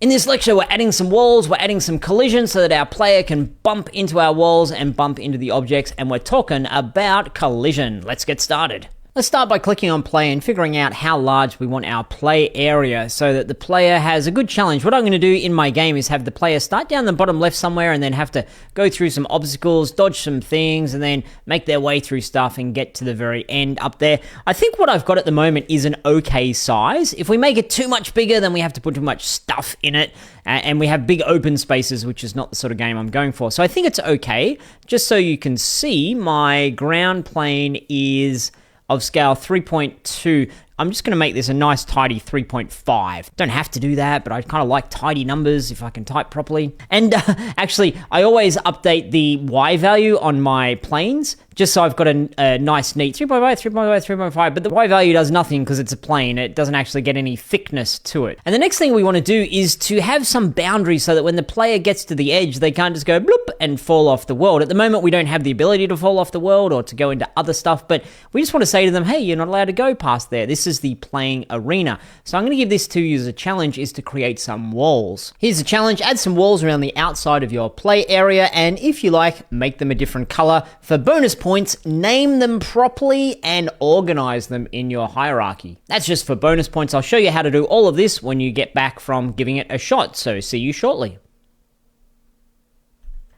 In this lecture, we're adding some walls, we're adding some collisions so that our player can bump into our walls and bump into the objects, and we're talking about collision. Let's get started. Let's start by clicking on play and figuring out how large we want our play area so that the player has a good challenge. What I'm going to do in my game is have the player start down the bottom left somewhere and then have to go through some obstacles, dodge some things, and then make their way through stuff and get to the very end up there. I think what I've got at the moment is an okay size. If we make it too much bigger, then we have to put too much stuff in it, and we have big open spaces, which is not the sort of game I'm going for. So I think it's okay. Just so you can see, my ground plane is of scale 3.2. I'm just going to make this a nice tidy 3.5. Don't have to do that, but I kind of like tidy numbers if I can type properly. And actually, I always update the Y value on my planes, just so I've got a nice neat 3.5, 3.5, 3.5, but the Y value does nothing because it's a plane. It doesn't actually get any thickness to it. And the next thing we want to do is to have some boundaries so that when the player gets to the edge, they can't just go bloop and fall off the world. At the moment, we don't have the ability to fall off the world or to go into other stuff, but we just want to say to them, hey, you're not allowed to go past there. This is the playing arena. So I'm going to give this to you as a challenge, is to create some walls. Here's the challenge: add some walls around the outside of your play area, and if you like, make them a different color. For bonus points, name them properly and organize them in your hierarchy. That's just for bonus points. I'll show you how to do all of this when you get back from giving it a shot, so see you shortly.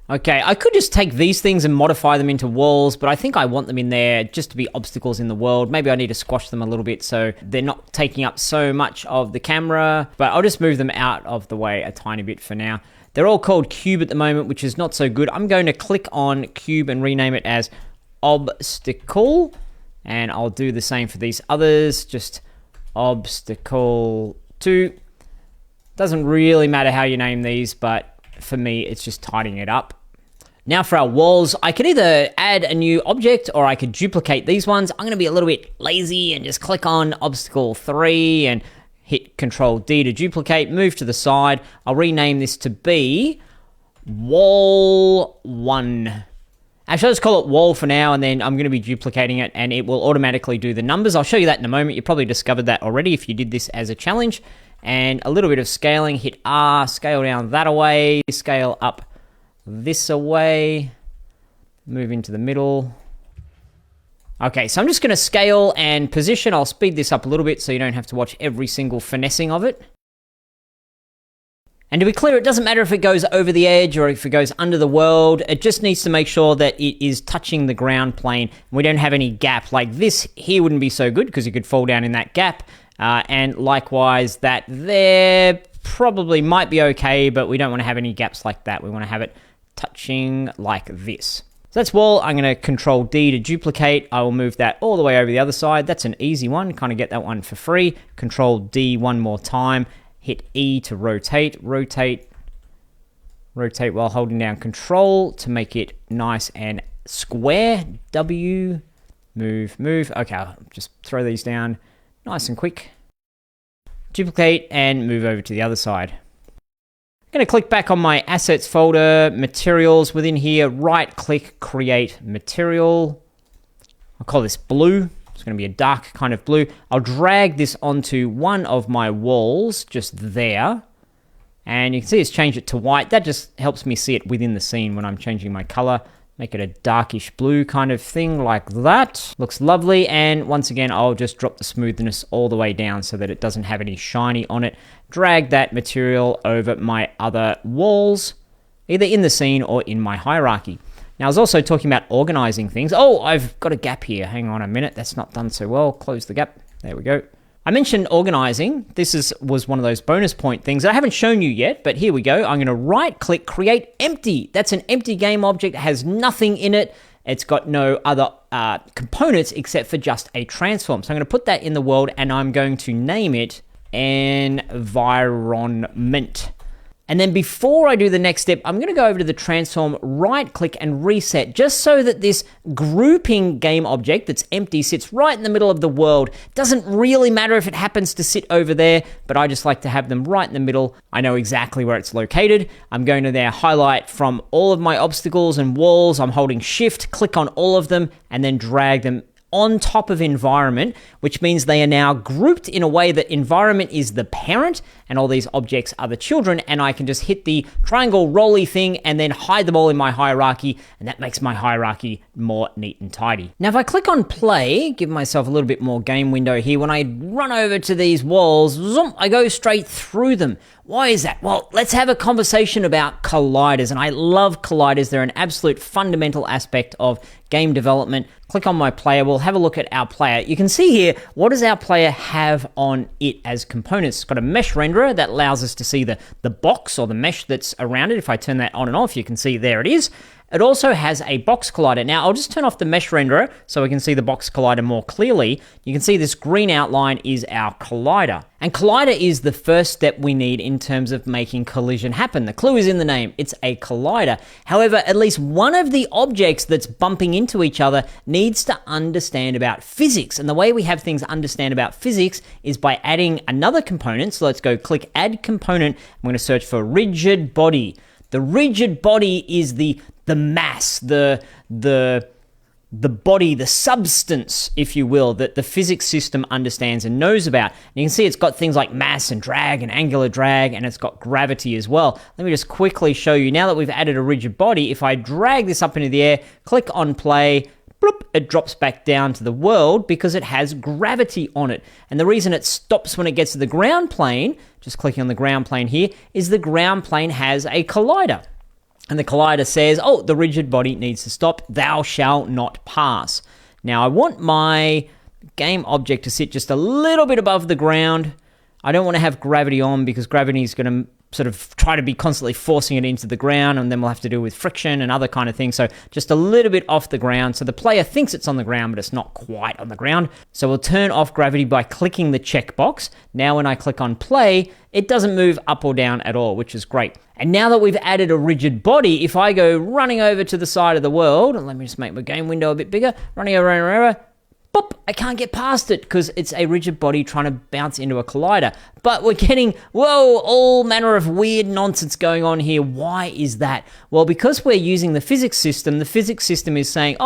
Okay, I could just take these things and modify them into walls, but I think I want them in there just to be obstacles in the world. Maybe I need to squash them a little bit so they're not taking up so much of the camera, but I'll just move them out of the way a tiny bit for now. They're all called cube at the moment, which is not so good. I'm going to click on cube and rename it as obstacle, and I'll do the same for these others, just obstacle 2. Doesn't really matter how you name these, but for me, it's just tidying it up. Now for our walls, I could either add a new object or I could duplicate these ones. I'm going to be a little bit lazy and just click on obstacle 3 and hit Control D to duplicate, move to the side. I'll rename this to be wall 1. Actually, I'll just call it wall for now, and then I'm going to be duplicating it and it will automatically do the numbers. I'll show you that in a moment. You probably discovered that already if you did this as a challenge. And a little bit of scaling, hit R, scale down that away, scale up this away, move into the middle. Okay, so I'm just going to scale and position. I'll speed this up a little bit so you don't have to watch every single finessing of it. And to be clear, it doesn't matter if it goes over the edge or if it goes under the world. It just needs to make sure that it is touching the ground plane. We don't have any gap. Like this here wouldn't be so good because you could fall down in that gap. And likewise, that there probably might be okay, but we don't want to have any gaps like that. We want to have it touching like this. So that's wall. I'm going to Control D to duplicate. I will move that all the way over the other side. That's an easy one. Kind of get that one for free. Control D one more time. Hit E to rotate. Rotate while holding down Control to make it nice and square. W. Move. Okay, I'll just throw these down nice and quick. Duplicate and move over to the other side. I'm going to click back on my assets folder, materials. Within here, right click, create material. I'll call this blue. It's going to be a dark kind of blue. I'll drag this onto one of my walls just there. And you can see it's changed it to white. That just helps me see it within the scene when I'm changing my color. Make it a darkish blue kind of thing like that. Looks lovely. And once again, I'll just drop the smoothness all the way down so that it doesn't have any shiny on it. Drag that material over my other walls, either in the scene or in my hierarchy. Now, I was also talking about organizing things. Oh, I've got a gap here. Hang on a minute. That's not done so well. Close the gap. There we go. I mentioned organizing. This was one of those bonus point things that I haven't shown you yet, but here we go. I'm going to right-click, create empty. That's an empty game object. It has nothing in it. It's got no other components except for just a transform. So I'm going to put that in the world, and I'm going to name it environment. And then before I do the next step, I'm going to go over to the transform, right click and reset, just so that this grouping game object that's empty sits right in the middle of the world. Doesn't really matter if it happens to sit over there, but I just like to have them right in the middle. I know exactly where it's located. I'm going to there highlight from all of my obstacles and walls. I'm holding shift, click on all of them, and then drag them on top of environment, which means they are now grouped in a way that environment is the parent and all these objects are the children, and I can just hit the triangle rolly thing and then hide them all in my hierarchy, and that makes my hierarchy more neat and tidy. Now, if I click on play, give myself a little bit more game window here, when I run over to these walls, zoom, I go straight through them. Why is that? Well, let's have a conversation about colliders, and I love colliders. They're an absolute fundamental aspect of game development. Click on my player. We'll have a look at our player. You can see here, what does our player have on it as components? It's got a mesh renderer that allows us to see the box or the mesh that's around it. If I turn that on and off, you can see there it is. It also has a box collider. Now, I'll just turn off the mesh renderer so we can see the box collider more clearly. You can see this green outline is our collider. And collider is the first step we need in terms of making collision happen. The clue is in the name. It's a collider. However, at least one of the objects that's bumping into each other needs to understand about physics. And the way we have things understand about physics is by adding another component. So let's go click Add Component. I'm going to search for rigid body. The rigid body is the mass, the body, the substance, if you will, that the physics system understands and knows about. And you can see it's got things like mass and drag and angular drag, and it's got gravity as well. Let me just quickly show you. Now that we've added a rigid body, if I drag this up into the air, click on play, bloop, it drops back down to the world because it has gravity on it. And the reason it stops when it gets to the ground plane, just clicking on the ground plane here, is the ground plane has a collider. And the collider says, oh, the rigid body needs to stop. Thou shalt not pass. Now, I want my game object to sit just a little bit above the ground. I don't want to have gravity on because gravity is going to sort of try to be constantly forcing it into the ground, and then we'll have to deal with friction and other kind of things. So just a little bit off the ground. So the player thinks it's on the ground, but it's not quite on the ground. So we'll turn off gravity by clicking the checkbox. Now when I click on play, it doesn't move up or down at all, which is great. And now that we've added a rigid body, if I go running over to the side of the world, and let me just make my game window a bit bigger, running over, boop, I can't get past it because it's a rigid body trying to bounce into a collider. But we're getting, whoa, all manner of weird nonsense going on here. Why is that? Well, because we're using the physics system is saying,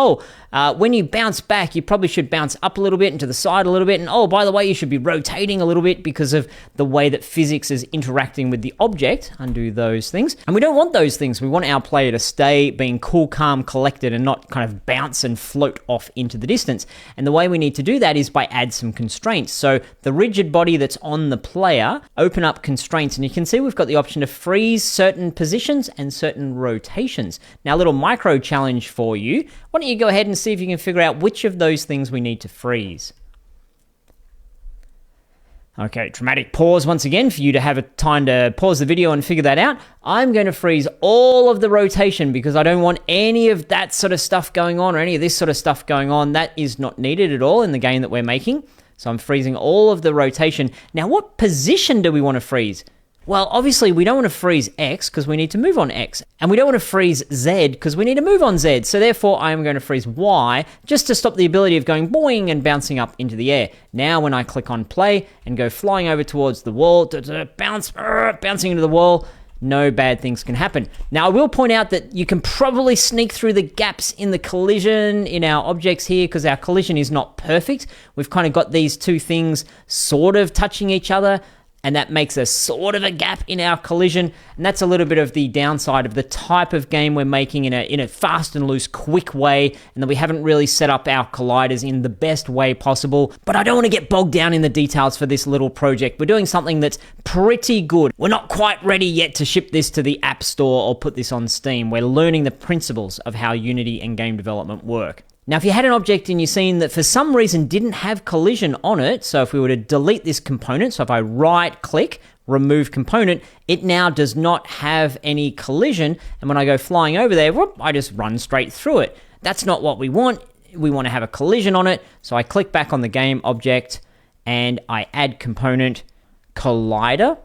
when you bounce back, you probably should bounce up a little bit and to the side a little bit. And oh, by the way, you should be rotating a little bit because of the way that physics is interacting with the object. Undo those things. And we don't want those things. We want our player to stay being cool, calm, collected, and not kind of bounce and float off into the distance. And the way we need to do that is by add some constraints. So the rigid body that's on the player, open up constraints, and you can see we've got the option to freeze certain positions and certain rotations. Now, a little micro challenge for you. Why don't you go ahead and see if you can figure out which of those things we need to freeze. Okay, dramatic pause once again for you to have a time to pause the video and figure that out. I'm going to freeze all of the rotation because I don't want any of that sort of stuff going on or any of this sort of stuff going on. That is not needed at all in the game that we're making. So I'm freezing all of the rotation. Now, what position do we want to freeze? Well, obviously, we don't want to freeze X because we need to move on X. And we don't want to freeze Z because we need to move on Z. So therefore, I am going to freeze Y just to stop the ability of going boing and bouncing up into the air. Now, when I click on play and go flying over towards the wall, bouncing into the wall, no bad things can happen. Now, I will point out that you can probably sneak through the gaps in the collision in our objects here because our collision is not perfect. We've kind of got these two things sort of touching each other, and that makes a sort of a gap in our collision. And that's a little bit of the downside of the type of game we're making in a fast and loose, quick way, and that we haven't really set up our colliders in the best way possible. But I don't want to get bogged down in the details for this little project. We're doing something that's pretty good. We're not quite ready yet to ship this to the App Store or put this on Steam. We're learning the principles of how Unity and game development work. Now, if you had an object and you've seen that for some reason didn't have collision on it, so if we were to delete this component, so if I right-click, remove component, it now does not have any collision, and when I go flying over there, whoop, I just run straight through it. That's not what we want. We want to have a collision on it, so I click back on the game object, and I add component collider.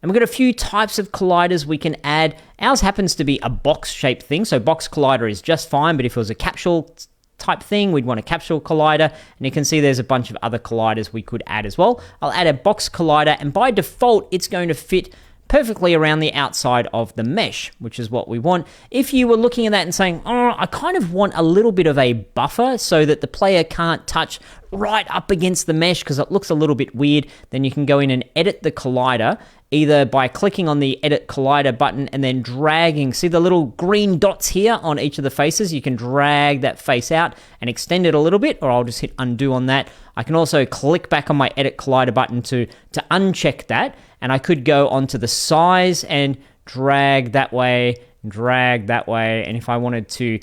And we've got a few types of colliders we can add. Ours happens to be a box-shaped thing, so box collider is just fine, but if it was a capsule type thing, we'd want a capsule collider, and you can see there's a bunch of other colliders we could add as well. I'll add a box collider, and by default, it's going to fit perfectly around the outside of the mesh, which is what we want. If you were looking at that and saying, oh, I kind of want a little bit of a buffer so that the player can't touch right up against the mesh because it looks a little bit weird, then you can go in and edit the collider either by clicking on the edit collider button and then dragging, see the little green dots here on each of the faces? You can drag that face out and extend it a little bit, or I'll just hit undo on that. I can also click back on my edit collider button to uncheck that, and I could go onto the size and drag that way, and if I wanted to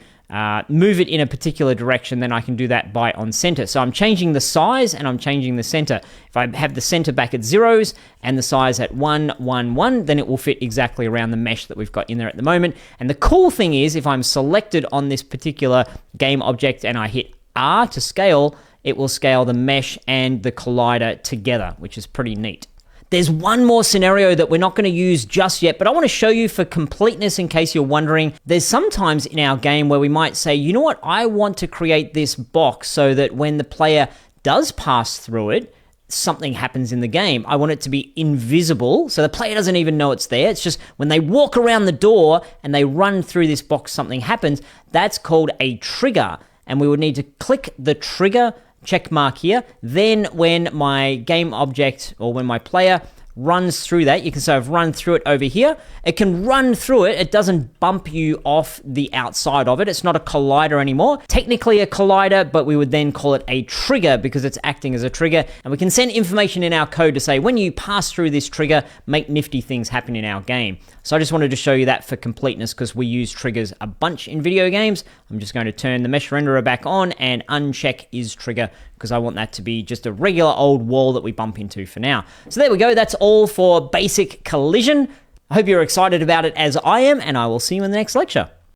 move it in a particular direction, then I can do that by on center. So I'm changing the size and I'm changing the center. If I have the center back at 0s and the size at 1, 1, 1, then it will fit exactly around the mesh that we've got in there at the moment. And the cool thing is, if I'm selected on this particular game object and I hit R to scale, it will scale the mesh and the collider together, which is pretty neat. There's one more scenario that we're not going to use just yet, but I want to show you for completeness in case you're wondering. There's sometimes in our game where we might say, you know what, I want to create this box so that when the player does pass through it, something happens in the game. I want it to be invisible, so the player doesn't even know it's there. It's just when they walk around the door and they run through this box, something happens. That's called a trigger, and we would need to click the trigger check mark here. Then when my game object or when my player runs through that, you can say I've run through it over here. It can run through it. It doesn't bump you off the outside of it. It's not a collider anymore. Technically a collider, but we would then call it a trigger because it's acting as a trigger. And we can send information in our code to say, when you pass through this trigger, make nifty things happen in our game. So I just wanted to show you that for completeness because we use triggers a bunch in video games. I'm just going to turn the mesh renderer back on and uncheck is trigger because I want that to be just a regular old wall that we bump into for now. So there we go. That's all for basic collision. I hope you're excited about it as I am, and I will see you in the next lecture.